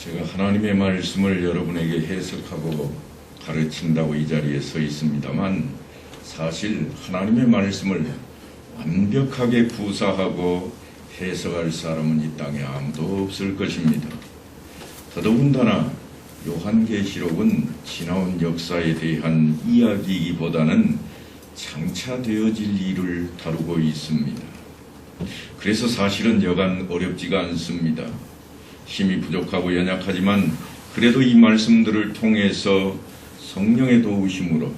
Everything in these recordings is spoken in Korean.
제가 하나님의 말씀을 여러분에게 해석하고 가르친다고 이 자리에 서 있습니다만, 사실 하나님의 말씀을 완벽하게 구사하고 해석할 사람은 이 땅에 아무도 없을 것입니다. 더더군다나 요한계시록은 지나온 역사에 대한 이야기이기보다는 장차 되어질 일을 다루고 있습니다. 그래서 사실은 여간 어렵지가 않습니다. 힘이 부족하고 연약하지만 그래도 이 말씀들을 통해서 성령의 도우심으로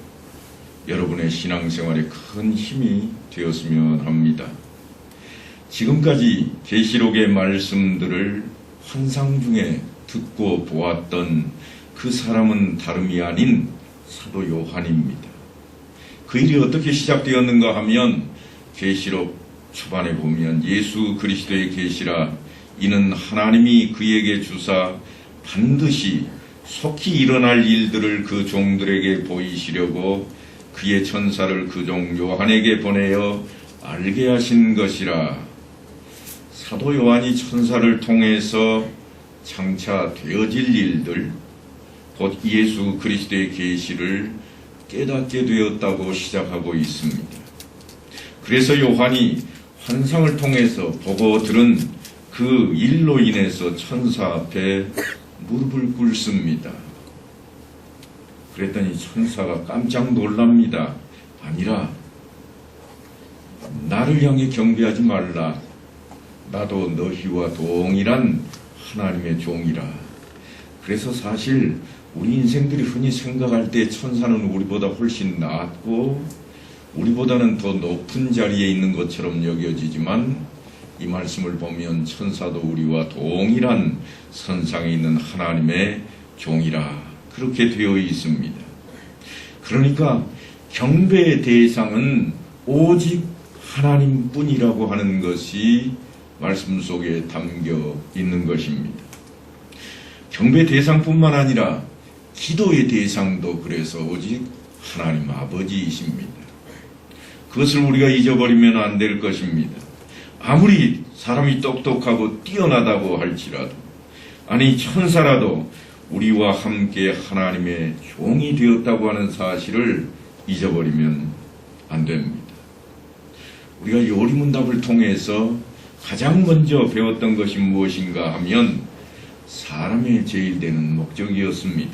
여러분의 신앙생활에 큰 힘이 되었으면 합니다. 지금까지 계시록의 말씀들을 환상 중에 듣고 보았던 그 사람은 다름이 아닌 사도 요한입니다. 그 일이 어떻게 시작되었는가 하면 계시록 초반에 보면 예수 그리스도의 계시라 이는 하나님이 그에게 주사 반드시 속히 일어날 일들을 그 종들에게 보이시려고 그의 천사를 그 종 요한에게 보내어 알게 하신 것이라. 사도 요한이 천사를 통해서 장차 되어질 일들, 곧 예수 그리스도의 계시를 깨닫게 되었다고 시작하고 있습니다. 그래서 요한이 환상을 통해서 보고 들은 그 일로 인해서 천사 앞에 무릎을 꿇습니다. 그랬더니 천사가 깜짝 놀랍니다. 아니라 나를 향해 경배하지 말라. 나도 너희와 동일한 하나님의 종이라. 그래서 사실 우리 인생들이 흔히 생각할 때 천사는 우리보다 훨씬 낫고 우리보다는 더 높은 자리에 있는 것처럼 여겨지지만 이 말씀을 보면 천사도 우리와 동일한 선상에 있는 하나님의 종이라 그렇게 되어 있습니다. 그러니까 경배의 대상은 오직 하나님뿐이라고 하는 것이 말씀 속에 담겨 있는 것입니다. 경배 대상뿐만 아니라 기도의 대상도 그래서 오직 하나님 아버지이십니다. 그것을 우리가 잊어버리면 안 될 것입니다. 아무리 사람이 똑똑하고 뛰어나다고 할지라도, 아니 천사라도 우리와 함께 하나님의 종이 되었다고 하는 사실을 잊어버리면 안 됩니다. 우리가 요리문답을 통해서 가장 먼저 배웠던 것이 무엇인가 하면 사람의 제일 되는 목적이었습니다.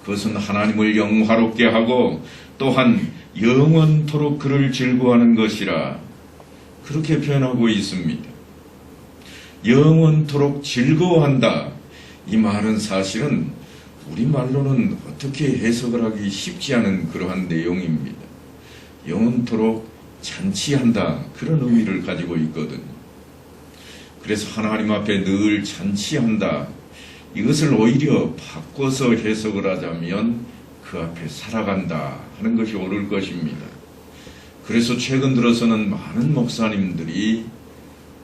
그것은 하나님을 영화롭게 하고 또한 영원토록 그를 즐거워하는 것이라 그렇게 표현하고 있습니다. 영원토록 즐거워한다. 이 말은 사실은 우리말로는 어떻게 해석을 하기 쉽지 않은 그러한 내용입니다. 영원토록 잔치한다. 그런 의미를 가지고 있거든요. 그래서 하나님 앞에 늘 잔치한다. 이것을 오히려 바꿔서 해석을 하자면 그 앞에 살아간다 하는 것이 옳을 것입니다. 그래서 최근 들어서는 많은 목사님들이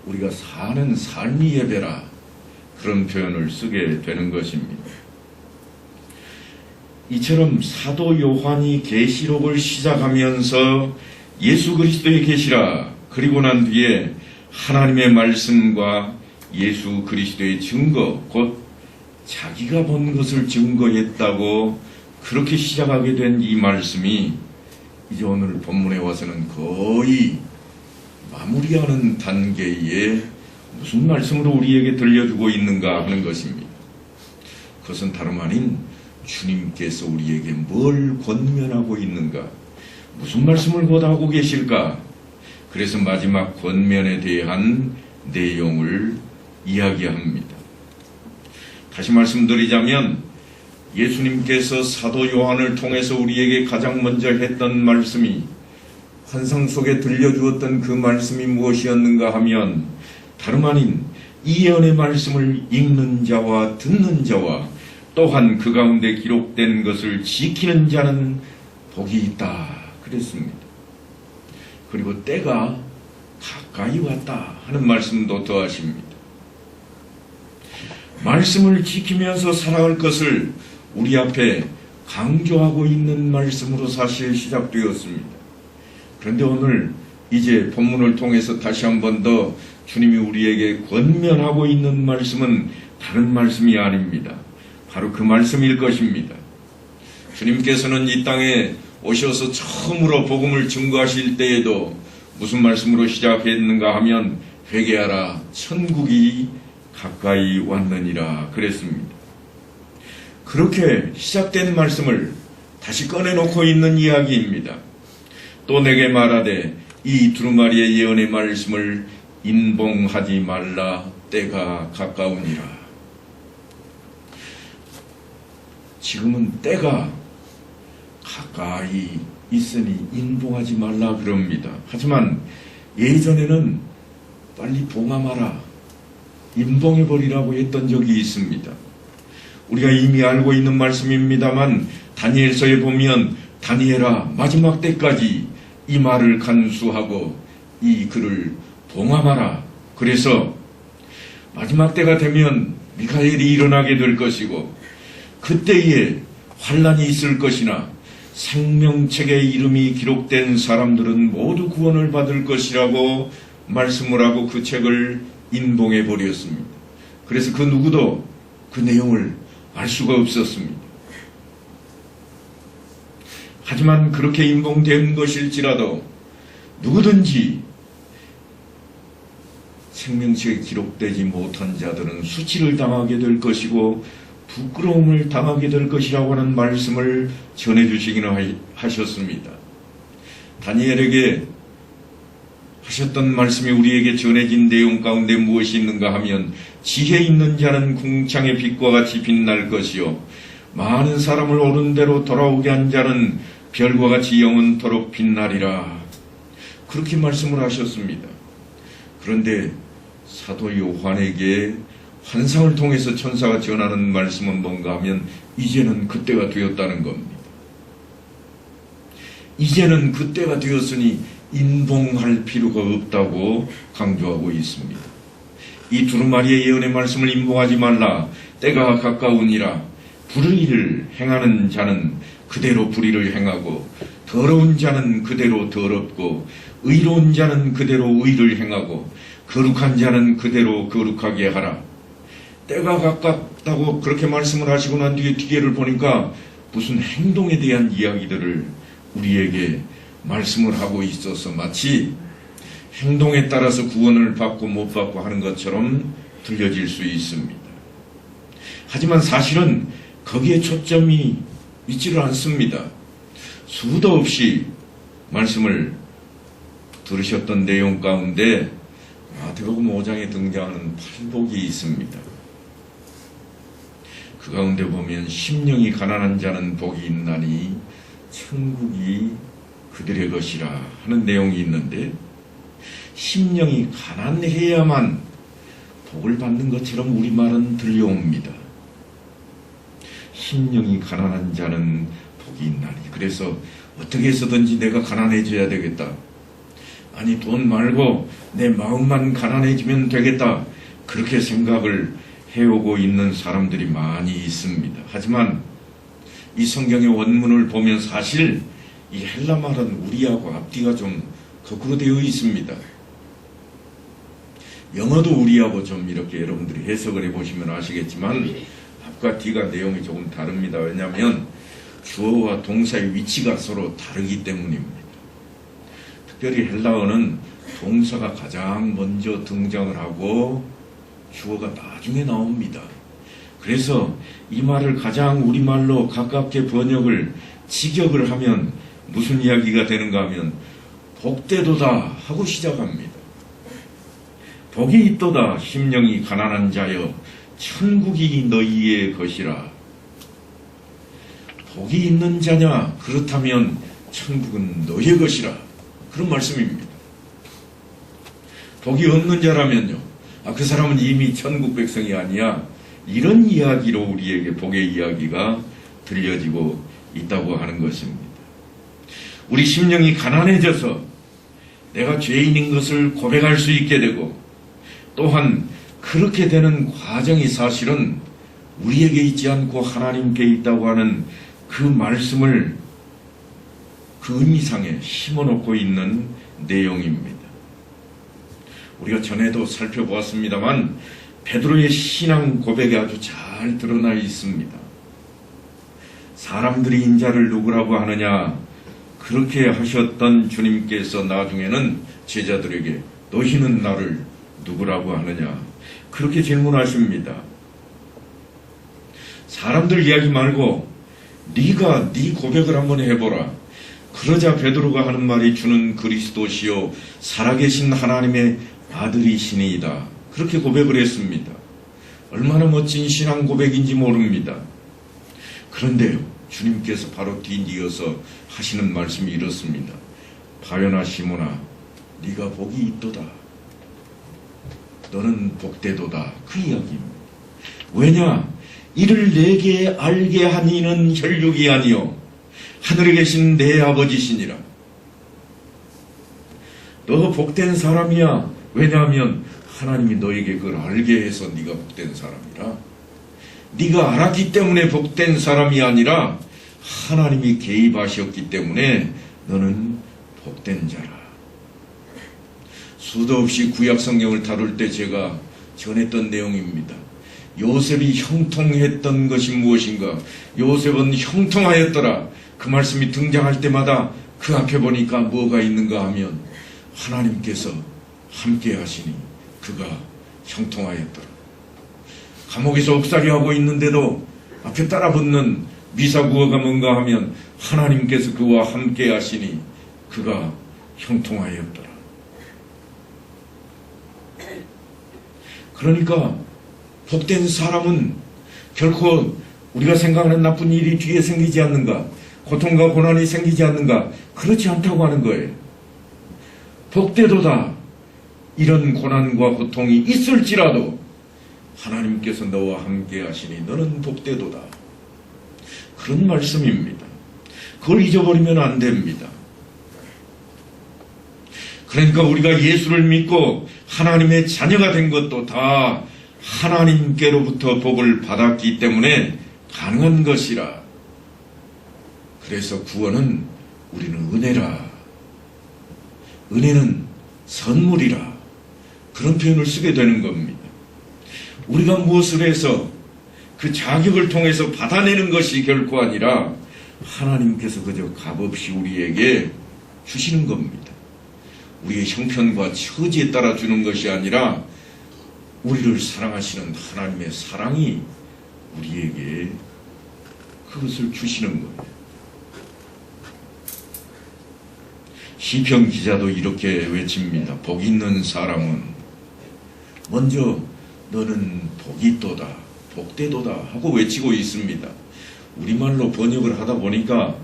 우리가 사는 삶이 예배라 그런 표현을 쓰게 되는 것입니다. 이처럼 사도 요한이 계시록을 시작하면서 예수 그리스도의 계시라 그리고 난 뒤에 하나님의 말씀과 예수 그리스도의 증거 곧 자기가 본 것을 증거했다고 그렇게 시작하게 된 이 말씀이 이제 오늘 본문에 와서는 거의 마무리하는 단계에 무슨 말씀으로 우리에게 들려주고 있는가 하는 것입니다. 그것은 다름 아닌 주님께서 우리에게 뭘 권면하고 있는가, 무슨 말씀을 곧 하고 계실까. 그래서 마지막 권면에 대한 내용을 이야기합니다. 다시 말씀드리자면 예수님께서 사도 요한을 통해서 우리에게 가장 먼저 했던 말씀이 환상 속에 들려주었던 그 말씀이 무엇이었는가 하면 다름 아닌 이 예언의 말씀을 읽는 자와 듣는 자와 또한 그 가운데 기록된 것을 지키는 자는 복이 있다 그랬습니다. 그리고 때가 가까이 왔다 하는 말씀도 더하십니다. 말씀을 지키면서 살아갈 것을 우리 앞에 강조하고 있는 말씀으로 사실 시작되었습니다. 그런데 오늘 이제 본문을 통해서 다시 한 번 더 주님이 우리에게 권면하고 있는 말씀은 다른 말씀이 아닙니다. 바로 그 말씀일 것입니다. 주님께서는 이 땅에 오셔서 처음으로 복음을 증거하실 때에도 무슨 말씀으로 시작했는가 하면 회개하라 천국이 가까이 왔느니라 그랬습니다. 그렇게 시작된 말씀을 다시 꺼내놓고 있는 이야기입니다. 또 내게 말하되 이 두루마리의 예언의 말씀을 인봉하지 말라 때가 가까우니라. 지금은 때가 가까이 있으니 인봉하지 말라 그럽니다. 하지만 예전에는 빨리 봉함하라, 인봉해버리라고 했던 적이 있습니다. 우리가 이미 알고 있는 말씀입니다만 다니엘서에 보면 다니엘아 마지막 때까지 이 말을 간수하고 이 글을 봉함하라. 그래서 마지막 때가 되면 미카엘이 일어나게 될 것이고 그때에 환란이 있을 것이나 생명책에 이름이 기록된 사람들은 모두 구원을 받을 것이라고 말씀을 하고 그 책을 인봉해 버렸습니다. 그래서 그 누구도 그 내용을 알 수가 없었습니다. 하지만 그렇게 인봉된 것일지라도 누구든지 생명책에 기록되지 못한 자들은 수치를 당하게 될 것이고 부끄러움을 당하게 될 것이라고 하는 말씀을 전해주시기는 하셨습니다. 다니엘에게 하셨던 말씀이 우리에게 전해진 내용 가운데 무엇이 있는가 하면 지혜 있는 자는 궁창의 빛과 같이 빛날 것이요 많은 사람을 옳은 대로 돌아오게 한 자는 별과 같이 영원토록 빛나리라. 그렇게 말씀을 하셨습니다. 그런데 사도 요한에게 환상을 통해서 천사가 전하는 말씀은 뭔가 하면 이제는 그때가 되었다는 겁니다. 이제는 그때가 되었으니 인봉할 필요가 없다고 강조하고 있습니다. 이 두루마리의 예언의 말씀을 인봉하지 말라. 때가 가까우니라. 불의를 행하는 자는 그대로 불의를 행하고 더러운 자는 그대로 더럽고 의로운 자는 그대로 의를 행하고 거룩한 자는 그대로 거룩하게 하라. 때가 가깝다고 그렇게 말씀을 하시고 난 뒤에 뒤에를 보니까 무슨 행동에 대한 이야기들을 우리에게 말씀을 하고 있어서 마치 행동에 따라서 구원을 받고 못 받고 하는 것처럼 들려질 수 있습니다. 하지만 사실은 거기에 초점이 있지를 않습니다. 수도 없이 말씀을 들으셨던 내용 가운데 마태복음 5장에 등장하는 팔복이 있습니다. 그 가운데 보면 심령이 가난한 자는 복이 있나니 천국이 그들의 것이라 하는 내용이 있는데 심령이 가난해야만 복을 받는 것처럼 우리말은 들려옵니다. 심령이 가난한 자는 복이 있나니. 그래서 어떻게 해서든지 내가 가난해져야 되겠다. 아니 돈 말고 내 마음만 가난해지면 되겠다. 그렇게 생각을 해오고 있는 사람들이 많이 있습니다. 하지만 이 성경의 원문을 보면 사실 이 헬라 말은 우리하고 앞뒤가 좀 거꾸로 되어 있습니다. 영어도 우리하고 좀 이렇게 여러분들이 해석을 해보시면 아시겠지만 앞과 뒤가 내용이 조금 다릅니다. 왜냐하면 주어와 동사의 위치가 서로 다르기 때문입니다. 특별히 헬라어는 동사가 가장 먼저 등장을 하고 주어가 나중에 나옵니다. 그래서 이 말을 가장 우리말로 가깝게 번역을 직역을 하면 무슨 이야기가 되는가 하면 복되도다 하고 시작합니다. 복이 있도다 심령이 가난한 자여 천국이 너희의 것이라. 복이 있는 자냐? 그렇다면 천국은 너희의 것이라. 그런 말씀입니다. 복이 없는 자라면요, 그 사람은 이미 천국 백성이 아니야. 이런 이야기로 우리에게 복의 이야기가 들려지고 있다고 하는 것입니다. 우리 심령이 가난해져서 내가 죄인인 것을 고백할 수 있게 되고 또한 그렇게 되는 과정이 사실은 우리에게 있지 않고 하나님께 있다고 하는 그 말씀을 그 의미상에 심어놓고 있는 내용입니다. 우리가 전에도 살펴보았습니다만 베드로의 신앙 고백이 아주 잘 드러나 있습니다. 사람들이 인자를 누구라고 하느냐, 그렇게 하셨던 주님께서 나중에는 제자들에게 너희는 나를 누구라고 하느냐, 그렇게 질문하십니다. 사람들 이야기 말고 네가 네 고백을 한번 해보라. 그러자 베드로가 하는 말이 주는 그리스도시요 살아계신 하나님의 아들이시니이다. 그렇게 고백을 했습니다. 얼마나 멋진 신앙 고백인지 모릅니다. 그런데요, 주님께서 바로 뒤이어서 하시는 말씀이 이렇습니다. 바요나 시몬아, 네가 복이 있도다. 너는 복되도다. 그 이야기입니다. 왜냐? 이를 내게 알게 한 이는 혈육이 아니요 하늘에 계신 내 아버지시니라. 너 복된 사람이야. 왜냐하면 하나님이 너에게 그걸 알게 해서 네가 복된 사람이라. 네가 알았기 때문에 복된 사람이 아니라 하나님이 개입하셨기 때문에 너는 복된 자라. 수도 없이 구약 성경을 다룰 때 제가 전했던 내용입니다. 요셉이 형통했던 것이 무엇인가? 요셉은 형통하였더라. 그 말씀이 등장할 때마다 그 앞에 보니까 뭐가 있는가 하면 하나님께서 함께 하시니 그가 형통하였더라. 감옥에서 옥살이하고 있는데도 앞에 따라붙는 미사구어가 뭔가 하면 하나님께서 그와 함께 하시니 그가 형통하였더라. 그러니까 복된 사람은 결코 우리가 생각하는 나쁜 일이 뒤에 생기지 않는가, 고통과 고난이 생기지 않는가, 그렇지 않다고 하는 거예요. 복되도다. 이런 고난과 고통이 있을지라도 하나님께서 너와 함께 하시니 너는 복되도다. 그런 말씀입니다. 그걸 잊어버리면 안 됩니다. 그러니까 우리가 예수를 믿고 하나님의 자녀가 된 것도 다 하나님께로부터 복을 받았기 때문에 가능한 것이라. 그래서 구원은 우리는 은혜라. 은혜는 선물이라. 그런 표현을 쓰게 되는 겁니다. 우리가 무엇을 해서 그 자격을 통해서 받아내는 것이 결코 아니라 하나님께서 그저 값없이 우리에게 주시는 겁니다. 우리의 형편과 처지에 따라 주는 것이 아니라 우리를 사랑하시는 하나님의 사랑이 우리에게 그것을 주시는 거예요. 시편 기자도 이렇게 외칩니다. 복 있는 사람은 먼저 너는 복이 있도다, 복되도다 하고 외치고 있습니다. 우리말로 번역을 하다 보니까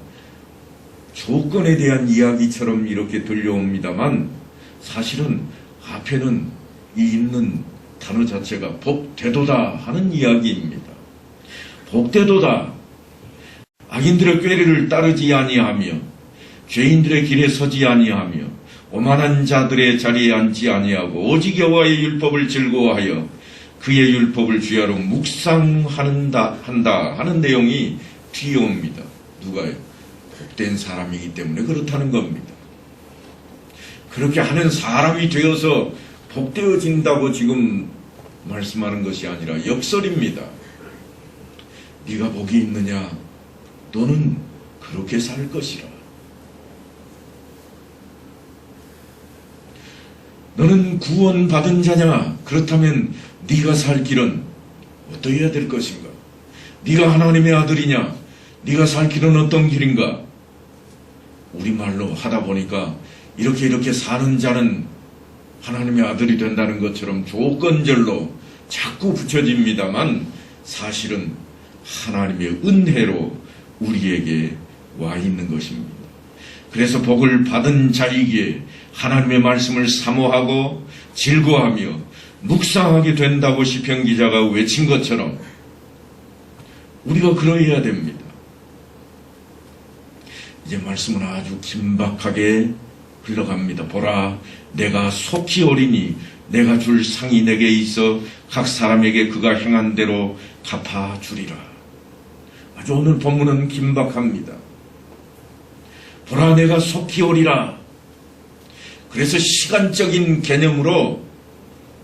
조건에 대한 이야기처럼 이렇게 들려옵니다만 사실은 앞에는 이 있는 단어 자체가 복되도다 하는 이야기입니다. 복되도다. 악인들의 꾀를 따르지 아니하며 죄인들의 길에 서지 아니하며 오만한 자들의 자리에 앉지 아니하고 오직 여호와의 율법을 즐거워하여 그의 율법을 주야로 묵상한다 하는 내용이 뒤에 옵니다. 누가요? 복된 사람이기 때문에 그렇다는 겁니다. 그렇게 하는 사람이 되어서 복되어진다고 지금 말씀하는 것이 아니라 역설입니다. 네가 복이 있느냐? 너는 그렇게 살 것이라. 너는 구원받은 자냐? 그렇다면 네가 살 길은 어떠해야 될 것인가? 네가 하나님의 아들이냐? 네가 살 길은 어떤 길인가? 우리말로 하다 보니까 이렇게 사는 자는 하나님의 아들이 된다는 것처럼 조건절로 자꾸 붙여집니다만 사실은 하나님의 은혜로 우리에게 와 있는 것입니다. 그래서 복을 받은 자이기에 하나님의 말씀을 사모하고 즐거워하며 묵상하게 된다고 시편 기자가 외친 것처럼 우리가 그러해야 됩니다. 이제 말씀은 아주 긴박하게 흘러갑니다. 보라, 내가 속히 오리니 내가 줄 상이 내게 있어 각 사람에게 그가 행한 대로 갚아주리라. 아주 오늘 본문은 긴박합니다. 보라, 내가 속히 오리라. 그래서 시간적인 개념으로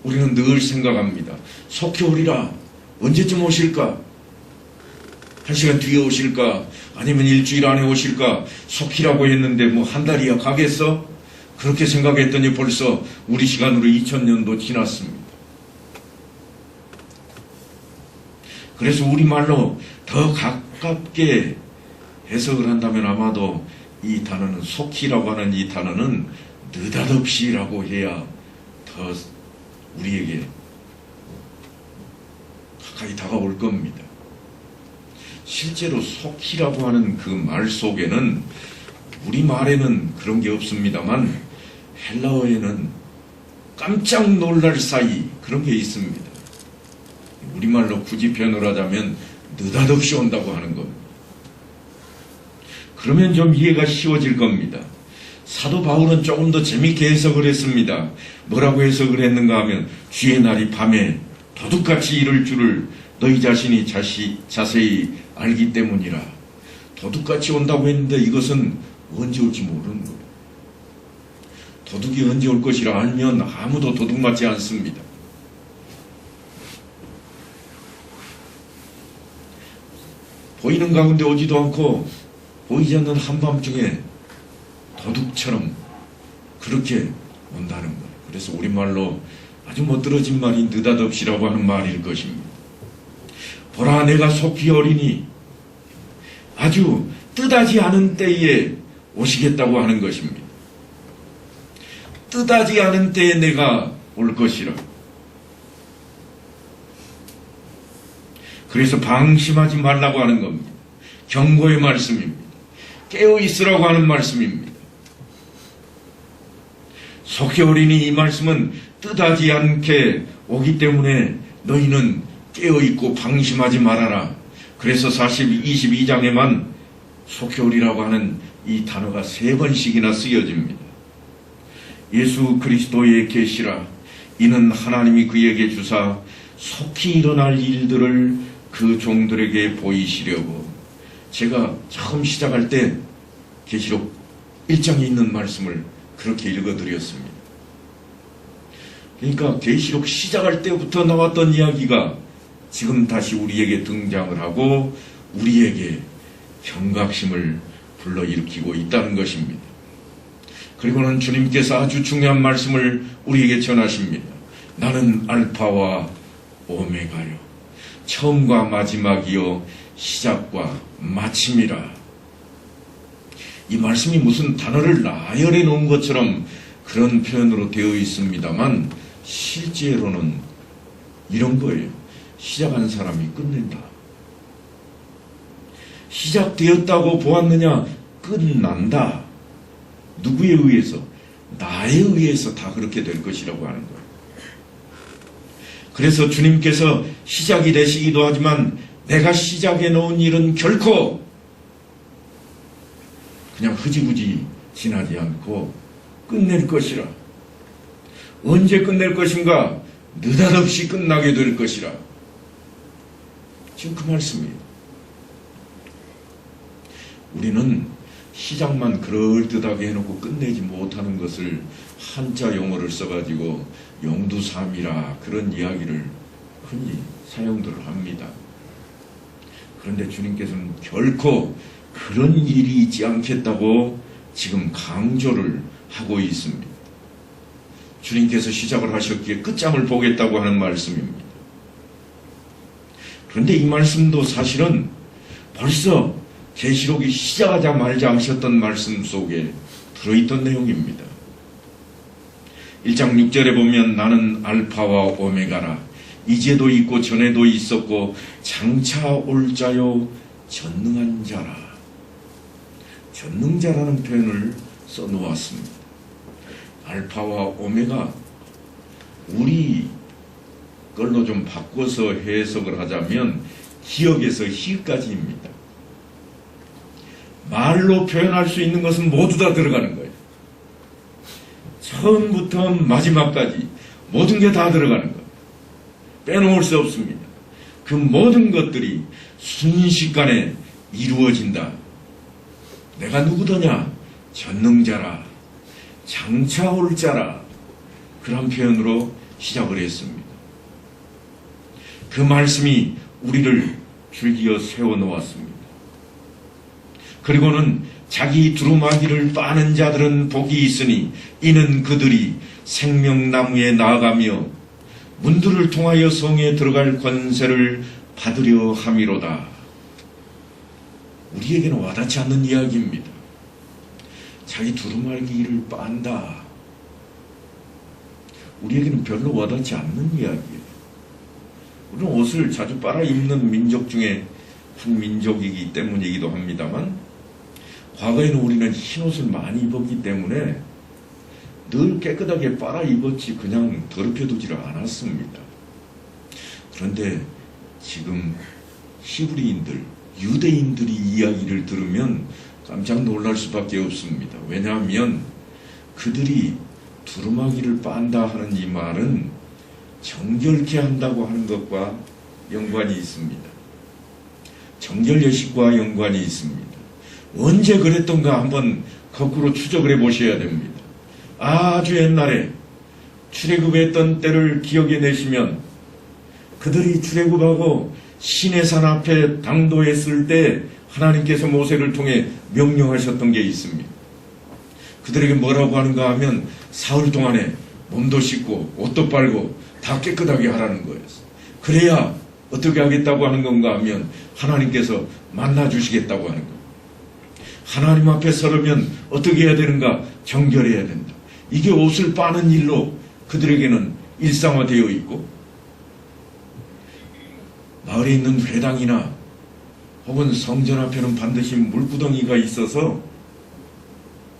우리는 늘 생각합니다. 속히 오리라. 언제쯤 오실까? 1시간 뒤에 오실까? 아니면 일주일 안에 오실까? 속히라고 했는데 뭐 한 달이야 가겠어? 그렇게 생각했더니 벌써 우리 시간으로 2000년도 지났습니다. 그래서 우리말로 더 가깝게 해석을 한다면 아마도 이 단어는 속히라고 하는 이 단어는 느닷없이라고 해야 더 우리에게 가까이 다가올 겁니다. 실제로 속히라고 하는 그 말 속에는 우리말에는 그런 게 없습니다만 헬라어에는 깜짝 놀랄 사이 그런 게 있습니다. 우리말로 굳이 표현을 하자면 느닷없이 온다고 하는 겁니다. 그러면 좀 이해가 쉬워질 겁니다. 사도 바울은 조금 더 재밌게 해석을 했습니다. 뭐라고 해석을 했는가 하면 주의 날이 밤에 도둑같이 이를 줄을 너희 자신이 자세히 알기 때문이라. 도둑같이 온다고 했는데 이것은 언제 올지 모르는 거예요. 도둑이 언제 올 것이라 알면 아무도 도둑 맞지 않습니다. 보이는 가운데 오지도 않고 보이지 않는 한밤중에 도둑처럼 그렇게 온다는 거예요. 그래서 우리말로 아주 멋들어진 말이 느닷없이라고 하는 말일 것입니다. 보라 내가 속히 오리니 아주 뜻하지 않은 때에 오시겠다고 하는 것입니다. 뜻하지 않은 때에 내가 올 것이라. 그래서 방심하지 말라고 하는 겁니다. 경고의 말씀입니다. 깨어있으라고 하는 말씀입니다. 속히 오리니 이 말씀은 뜻하지 않게 오기 때문에 너희는 깨어있고 방심하지 말아라. 그래서 22장에만 속히 오리라고 하는 이 단어가 3번씩이나 쓰여집니다. 예수 그리스도의 계시라. 이는 하나님이 그에게 주사 속히 일어날 일들을 그 종들에게 보이시려고. 제가 처음 시작할 때 계시록 1장에 있는 말씀을 그렇게 읽어드렸습니다. 그러니까 계시록 시작할 때부터 나왔던 이야기가 지금 다시 우리에게 등장을 하고 우리에게 경각심을 불러일으키고 있다는 것입니다. 그리고는 주님께서 아주 중요한 말씀을 우리에게 전하십니다. 나는 알파와 오메가요. 처음과 마지막이요 시작과 마침이라. 이 말씀이 무슨 단어를 나열해 놓은 것처럼 그런 표현으로 되어 있습니다만 실제로는 이런 거예요. 시작한 사람이 끝낸다. 시작되었다고 보았느냐? 끝난다. 누구에 의해서? 나에 의해서 다 그렇게 될 것이라고 하는 거예요. 그래서 주님께서 시작이 되시기도 하지만 내가 시작해 놓은 일은 결코 그냥 흐지부지 지나지 않고 끝낼 것이라. 언제 끝낼 것인가? 느닷없이 끝나게 될 것이라. 지금 그 말씀이에요. 우리는 시작만 그럴듯하게 해놓고 끝내지 못하는 것을 한자 용어를 써가지고 용두삼이라 그런 이야기를 흔히 사용들을 합니다. 그런데 주님께서는 결코 그런 일이 있지 않겠다고 지금 강조를 하고 있습니다. 주님께서 시작을 하셨기에 끝장을 보겠다고 하는 말씀입니다. 그런데 이 말씀도 사실은 벌써 계시록이 시작하자마자 하셨던 말씀 속에 들어있던 내용입니다. 1장 6절에 보면 나는 알파와 오메가라. 이제도 있고 전에도 있었고 장차 올 자요 전능한 자라. 전능자라는 표현을 써놓았습니다. 알파와 오메가, 우리 걸로 좀 바꿔서 해석을 하자면 기억에서 희까지입니다. 말로 표현할 수 있는 것은 모두 다 들어가는 거예요. 처음부터 마지막까지 모든 게 다 들어가는 거예요. 빼놓을 수 없습니다. 그 모든 것들이 순식간에 이루어진다. 내가 누구더냐? 전능자라, 장차 올 자라. 그런 표현으로 시작을 했습니다. 그 말씀이 우리를 줄기어 세워놓았습니다. 그리고는 자기 두루마기를 빠는 자들은 복이 있으니 이는 그들이 생명나무에 나아가며 문들을 통하여 성에 들어갈 권세를 받으려 함이로다. 우리에게는 와닿지 않는 이야기입니다. 자기 두루마기를 빤다. 우리에게는 별로 와닿지 않는 이야기예요. 우리는 옷을 자주 빨아 입는 민족 중에 한 민족이기 때문이기도 합니다만, 과거에는 우리는 흰옷을 많이 입었기 때문에 늘 깨끗하게 빨아 입었지 그냥 더럽혀 두지를 않았습니다. 그런데 지금 히브리인들, 유대인들이 이야기를 들으면 깜짝 놀랄 수밖에 없습니다. 왜냐하면 그들이 두루마기를 빤다 하는 이 말은 정결케 한다고 하는 것과 연관이 있습니다. 정결예식과 연관이 있습니다. 언제 그랬던가 한번 거꾸로 추적을 해보셔야 됩니다. 아주 옛날에 출애굽했던 때를 기억해 내시면 그들이 출애굽하고 시내산 앞에 당도했을 때 하나님께서 모세를 통해 명령하셨던 게 있습니다. 그들에게 뭐라고 하는가 하면 사흘 동안에 몸도 씻고 옷도 빨고 다 깨끗하게 하라는 거였어요. 그래야 어떻게 하겠다고 하는 건가 하면 하나님께서 만나주시겠다고 하는 거예요. 하나님 앞에 서려면 어떻게 해야 되는가? 정결해야 된다. 이게 옷을 빠는 일로 그들에게는 일상화되어 있고, 마을에 있는 회당이나 혹은 성전 앞에는 반드시 물구덩이가 있어서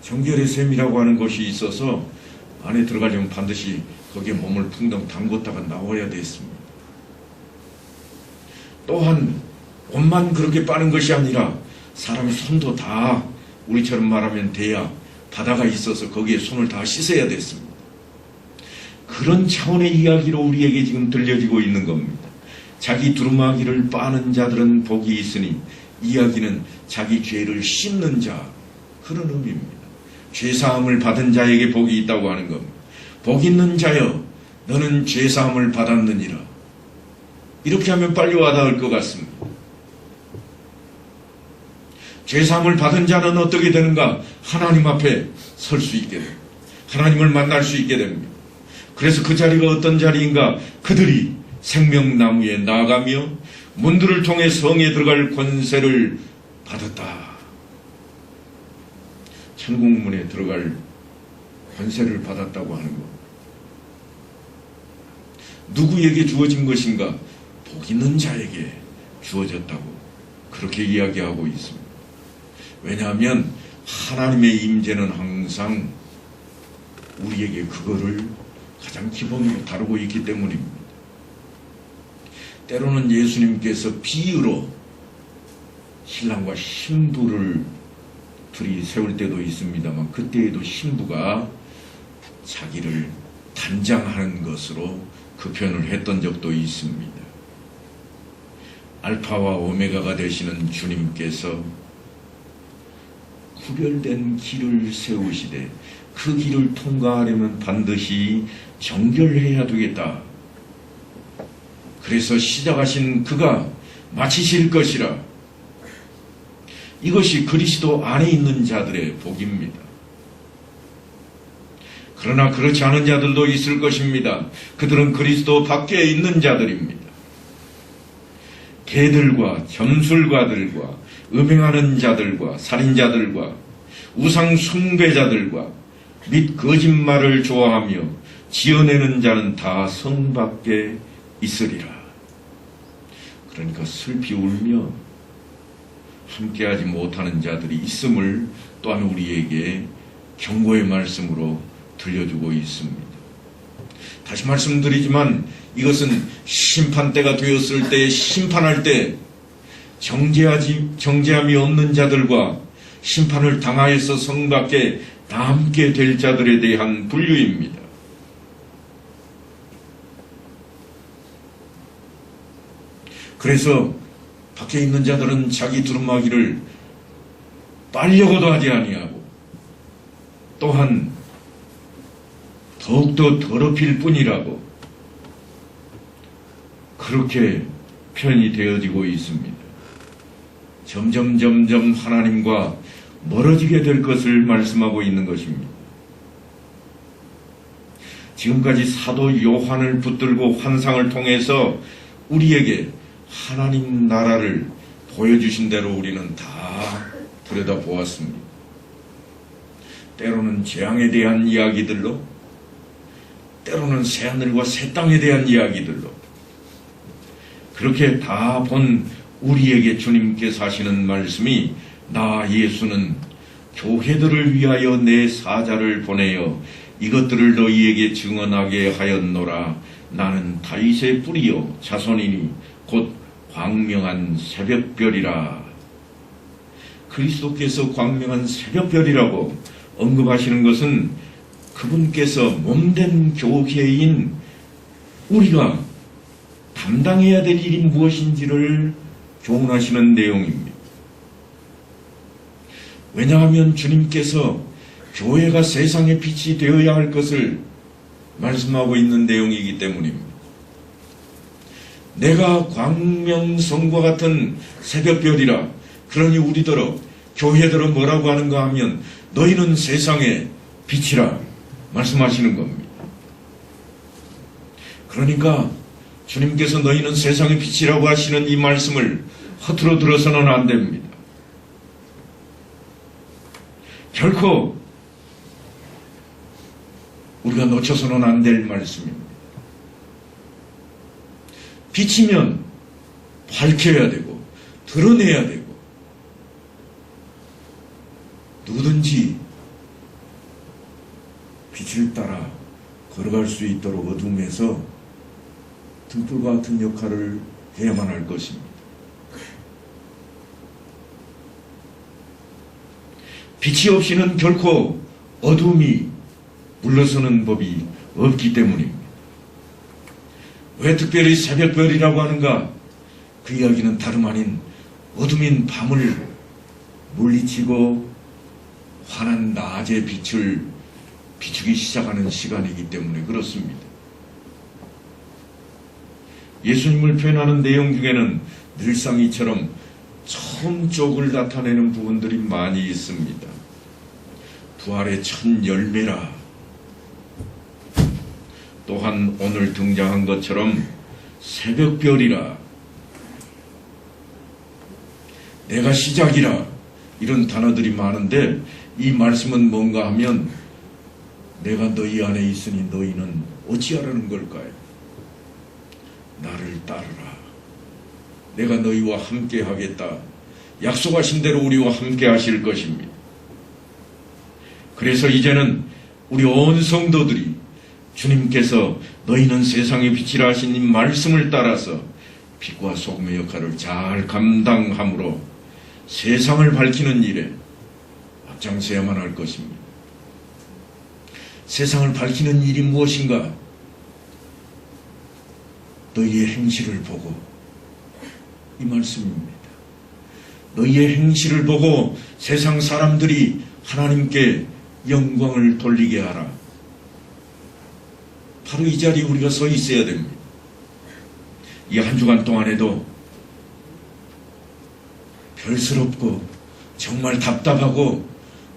정결의 셈이라고 하는 것이 있어서 안에 들어가려면 반드시 거기에 몸을 풍덩 담궜다가 나와야 됐습니다. 또한 옷만 그렇게 빠는 것이 아니라 사람의 손도 다 우리처럼 말하면 돼야 바다가 있어서 거기에 손을 다 씻어야 됐습니다. 그런 차원의 이야기로 우리에게 지금 들려지고 있는 겁니다. 자기 두루마기를 빠는 자들은 복이 있으니, 이야기는 자기 죄를 씻는 자, 그런 의미입니다. 죄사함을 받은 자에게 복이 있다고 하는 겁니다. 복 있는 자여 너는 죄사함을 받았느니라. 이렇게 하면 빨리 와닿을 것 같습니다. 죄사함을 받은 자는 어떻게 되는가? 하나님 앞에 설 수 있게 됩니다. 하나님을 만날 수 있게 됩니다. 그래서 그 자리가 어떤 자리인가? 그들이 생명나무에 나아가며 문들을 통해 성에 들어갈 권세를 받았다. 천국문에 들어갈 권세를 받았다고 하는 것. 누구에게 주어진 것인가? 복 있는 자에게 주어졌다고 그렇게 이야기하고 있습니다. 왜냐하면 하나님의 임재는 항상 우리에게 그거를 가장 기본으로 다루고 있기 때문입니다. 때로는 예수님께서 비유로 신랑과 신부를 둘이 세울 때도 있습니다만, 그때에도 신부가 자기를 단장하는 것으로 그 표현을 했던 적도 있습니다. 알파와 오메가가 되시는 주님께서 구별된 길을 세우시되 그 길을 통과하려면 반드시 정결해야 되겠다. 그래서 시작하신 그가 마치실 것이라. 이것이 그리스도 안에 있는 자들의 복입니다. 그러나 그렇지 않은 자들도 있을 것입니다. 그들은 그리스도 밖에 있는 자들입니다. 개들과 점술가들과 음행하는 자들과 살인자들과 우상 숭배자들과 및 거짓말을 좋아하며 지어내는 자는 다 성 밖에 있으리라. 그러니까 슬피 울며 함께하지 못하는 자들이 있음을 또한 우리에게 경고의 말씀으로 들려주고 있습니다. 다시 말씀드리지만 이것은 심판때가 되었을 때, 심판할 때 정죄함이 없는 자들과 심판을 당하여서 성 밖에 남게 될 자들에 대한 분류입니다. 그래서 밖에 있는 자들은 자기 두루마기를 빨려고도 하지 아니하고 또한 더욱더 더럽힐 뿐이라고 그렇게 편이 되어지고 있습니다. 점점 하나님과 멀어지게 될 것을 말씀하고 있는 것입니다. 지금까지 사도 요한을 붙들고 환상을 통해서 우리에게 하나님 나라를 보여주신 대로 우리는 다 들여다보았습니다. 때로는 재앙에 대한 이야기들로, 때로는 새하늘과 새 땅에 대한 이야기들로, 그렇게 다 본 우리에게 주님께서 하시는 말씀이, 나 예수는 교회들을 위하여 내 사자를 보내어 이것들을 너희에게 증언하게 하였노라. 나는 다윗의 뿌리요 자손이니 곧 광명한 새벽별이라. 그리스도께서 광명한 새벽별이라고 언급하시는 것은 그분께서 몸된 교회인 우리가 담당해야 될 일이 무엇인지를 교훈하시는 내용입니다. 왜냐하면 주님께서 교회가 세상의 빛이 되어야 할 것을 말씀하고 있는 내용이기 때문입니다. 내가 광명성과 같은 새벽별이라. 그러니 우리더러 교회더러 뭐라고 하는가 하면 너희는 세상의 빛이라 말씀하시는 겁니다. 그러니까 주님께서 너희는 세상의 빛이라고 하시는 이 말씀을 허투루 들어서는 안 됩니다. 결코 우리가 놓쳐서는 안 될 말씀입니다. 빛이면 밝혀야 되고 드러내야 되고 누구든지 빛을 따라 걸어갈 수 있도록 어둠에서 등불 같은 역할을 해야만 할 것입니다. 빛이 없이는 결코 어둠이 물러서는 법이 없기 때문입니다. 왜 특별히 새벽별이라고 하는가? 그 이야기는 다름 아닌 어둠인 밤을 물리치고 환한 낮의 빛을 비추기 시작하는 시간이기 때문에 그렇습니다. 예수님을 표현하는 내용 중에는 늘상 이처럼 처음 쪽을 나타내는 부분들이 많이 있습니다. 부활의 첫 열매라. 또한 오늘 등장한 것처럼 새벽별이라, 내가 시작이라, 이런 단어들이 많은데 이 말씀은 뭔가 하면 내가 너희 안에 있으니 너희는 어찌하라는 걸까요? 나를 따르라. 내가 너희와 함께 하겠다. 약속하신 대로 우리와 함께 하실 것입니다. 그래서 이제는 우리 온 성도들이 주님께서 너희는 세상의 빛이라 하신 이 말씀을 따라서 빛과 소금의 역할을 잘 감당함으로 세상을 밝히는 일에 앞장서야만 할 것입니다. 세상을 밝히는 일이 무엇인가? 너희의 행실을 보고, 이 말씀입니다. 너희의 행실을 보고 세상 사람들이 하나님께 영광을 돌리게 하라. 바로 이 자리에 우리가 서 있어야 됩니다. 이 한 주간 동안에도 별스럽고 정말 답답하고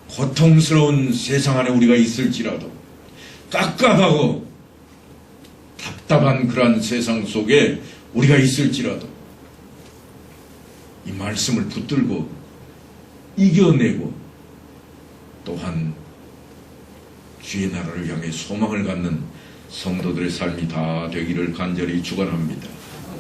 고통스러운 세상 안에 우리가 있을지라도, 깝깝하고 답답한 그러한 세상 속에 우리가 있을지라도 이 말씀을 붙들고 이겨내고 또한 주의 나라를 향해 소망을 갖는 성도들의 삶이 다 되기를 간절히 축원합니다.